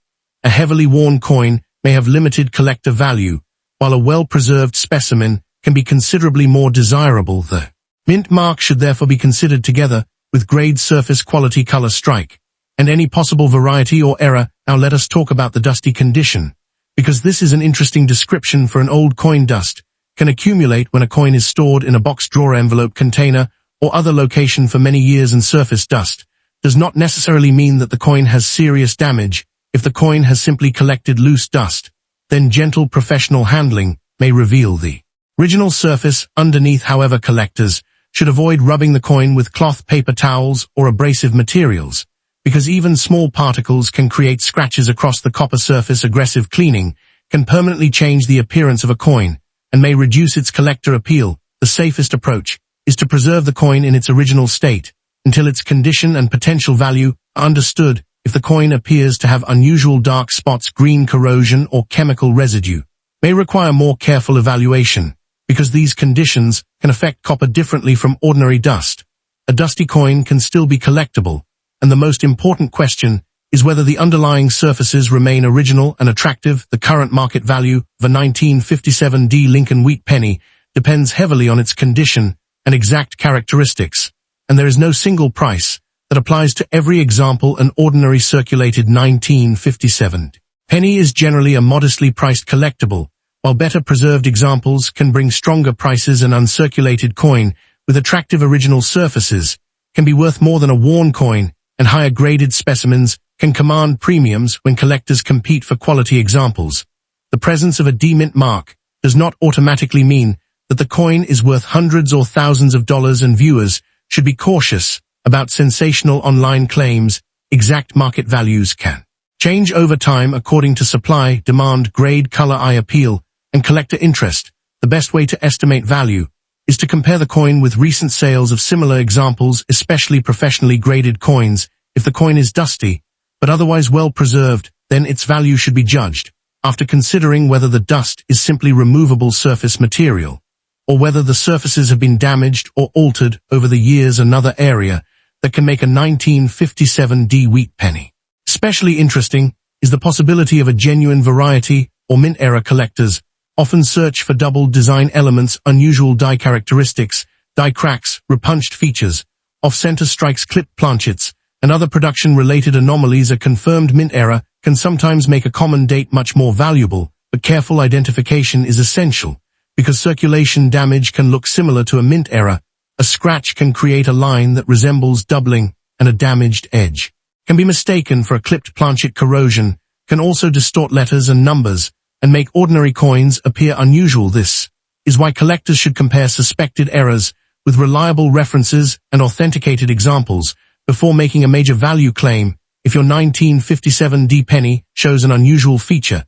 A heavily worn coin may have limited collector value, while a well-preserved specimen can be considerably more desirable. The mint mark should therefore be considered together with grade, surface, quality, color, strike, and any possible variety or error. Now let us talk about the dusty condition, because this is an interesting description for an old coin. Dust can accumulate when a coin is stored in a box, drawer, envelope, container, or other location for many years, and surface dust does not necessarily mean that the coin has serious damage. If the coin has simply collected loose dust, then gentle professional handling may reveal the original surface underneath. However, collectors should avoid rubbing the coin with cloth, paper towels, or abrasive materials, because even small particles can create scratches across the copper surface. Aggressive cleaning can permanently change the appearance of a coin and may reduce its collector appeal. The safest approach is to preserve the coin in its original state until its condition and potential value are understood. If the coin appears to have unusual dark spots, green, corrosion, or chemical residue, may require more careful evaluation, because these conditions can affect copper differently from ordinary dust. A dusty coin can still be collectible, and the most important question is whether the underlying surfaces remain original and attractive. The current market value of a 1957 D Lincoln wheat penny depends heavily on its condition and exact characteristics, and there is no single price that applies to every example. An ordinary circulated 1957 penny is generally a modestly priced collectible, while better preserved examples can bring stronger prices. An uncirculated coin with attractive original surfaces can be worth more than a worn coin, and higher graded specimens can command premiums when collectors compete for quality examples. The presence of a D mint mark does not automatically mean that the coin is worth hundreds or thousands of dollars, and viewers should be cautious about sensational online claims. Exact market values can change over time according to supply, demand, grade, color, eye appeal, and collector interest. The best way to estimate value is to compare the coin with recent sales of similar examples, especially professionally graded coins. If the coin is dusty, but otherwise well preserved, then its value should be judged after considering whether the dust is simply removable surface material, or whether the surfaces have been damaged or altered over the years. Another area that can make a 1957 wheat penny. Especially interesting is the possibility of a genuine variety or mint-era. Collectors often search for double design elements, unusual die characteristics, die cracks, repunched features, off-center strikes, clipped planchets, and other production-related anomalies. A confirmed mint era can sometimes make a common date much more valuable, but careful identification is essential, because circulation damage can look similar to a mint era. A scratch can create a line that resembles doubling, and a damaged edge can be mistaken for a clipped planchet. Corrosion can also distort letters and numbers, and make ordinary coins appear unusual. This is why collectors should compare suspected errors with reliable references and authenticated examples before making a major value claim. If your 1957 penny shows an unusual feature,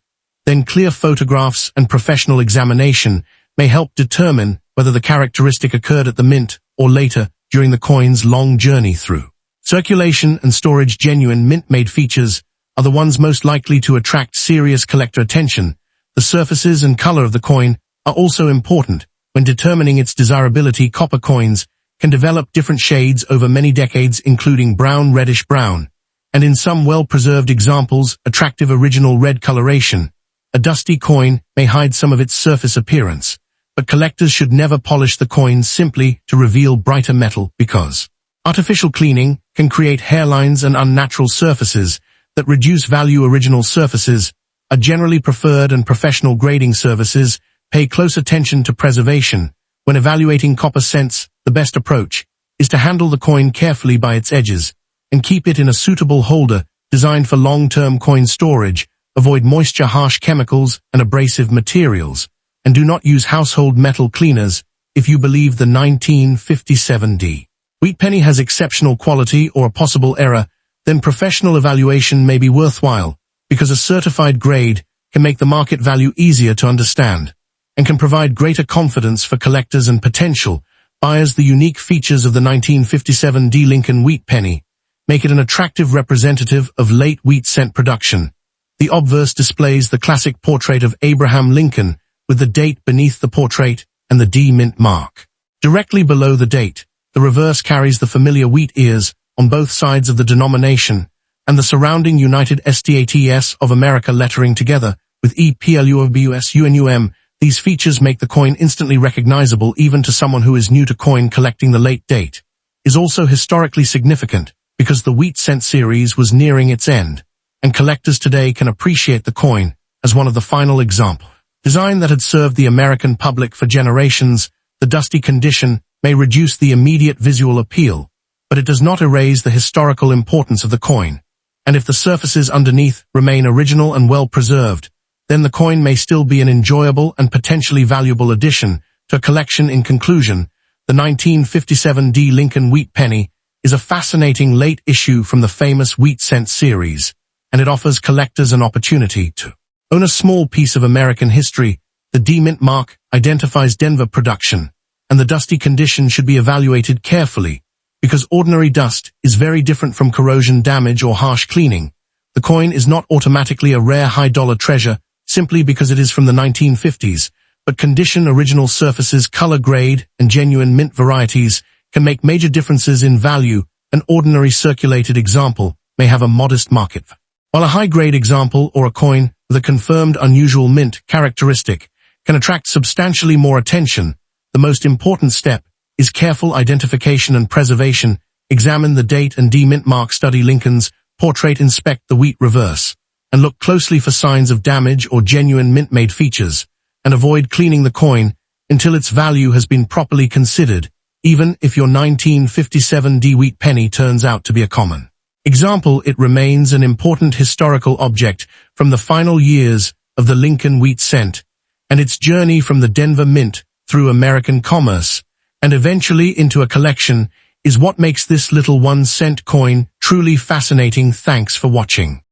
then clear photographs and professional examination may help determine whether the characteristic occurred at the mint or later during the coin's long journey through circulation and storage. Genuine mint-made features are the ones most likely to attract serious collector attention. The surfaces and color of the coin are also important when determining its desirability. Copper coins can develop different shades over many decades, including brown, reddish brown, and in some well-preserved examples, attractive original red coloration. A dusty coin may hide some of its surface appearance, but collectors should never polish the coin simply to reveal brighter metal, because artificial cleaning can create hairlines and unnatural surfaces that reduce value. Original surfaces are generally preferred, and professional grading services pay close attention to preservation. When evaluating copper cents, the best approach is to handle the coin carefully by its edges and keep it in a suitable holder designed for long-term coin storage. Avoid moisture, harsh chemicals, and abrasive materials, and do not use household metal cleaners. If you believe the 1957 wheat penny has exceptional quality or a possible error, then professional evaluation may be worthwhile, because a certified grade can make the market value easier to understand and can provide greater confidence for collectors and potential buyers. The unique features of the 1957 Lincoln wheat penny make it an attractive representative of late wheat cent production. The obverse displays the classic portrait of Abraham Lincoln, with the date beneath the portrait and the D mint mark directly below the date. The reverse carries the familiar wheat ears on both sides of the denomination, and the surrounding United States of America lettering together with EPLUOBUSUNUM. These features make the coin instantly recognizable even to someone who is new to coin collecting. The late date is also historically significant because the wheat cent series was nearing its end, and collectors today can appreciate the coin as one of the final examples. Design that had served the American public for generations. The dusty condition may reduce the immediate visual appeal, but it does not erase the historical importance of the coin. And if the surfaces underneath remain original and well preserved, then the coin may still be an enjoyable and potentially valuable addition to a collection. In conclusion, the 1957 Lincoln wheat penny is a fascinating late issue from the famous wheat cent series, and it offers collectors an opportunity to own a small piece of American history. The D mint mark identifies Denver production, and the dusty condition should be evaluated carefully, because ordinary dust is very different from corrosion damage or harsh cleaning. The coin is not automatically a rare high-dollar treasure simply because it is from the 1950s, but condition, original surfaces, color, grade, and genuine mint varieties can make major differences in value. An ordinary circulated example may have a modest market, while a high-grade example or a coin with a confirmed unusual mint characteristic can attract substantially more attention. The most important step is careful identification and preservation. Examine the date and D mint mark, study Lincoln's portrait, inspect the wheat reverse, and look closely for signs of damage or genuine mint-made features, and avoid cleaning the coin until its value has been properly considered, even if your 1957 wheat penny turns out to be a common example. It remains an important historical object from the final years of the Lincoln wheat cent, and its journey from the Denver mint through American commerce and eventually into a collection is what makes this little 1-cent coin truly fascinating. Thanks for watching.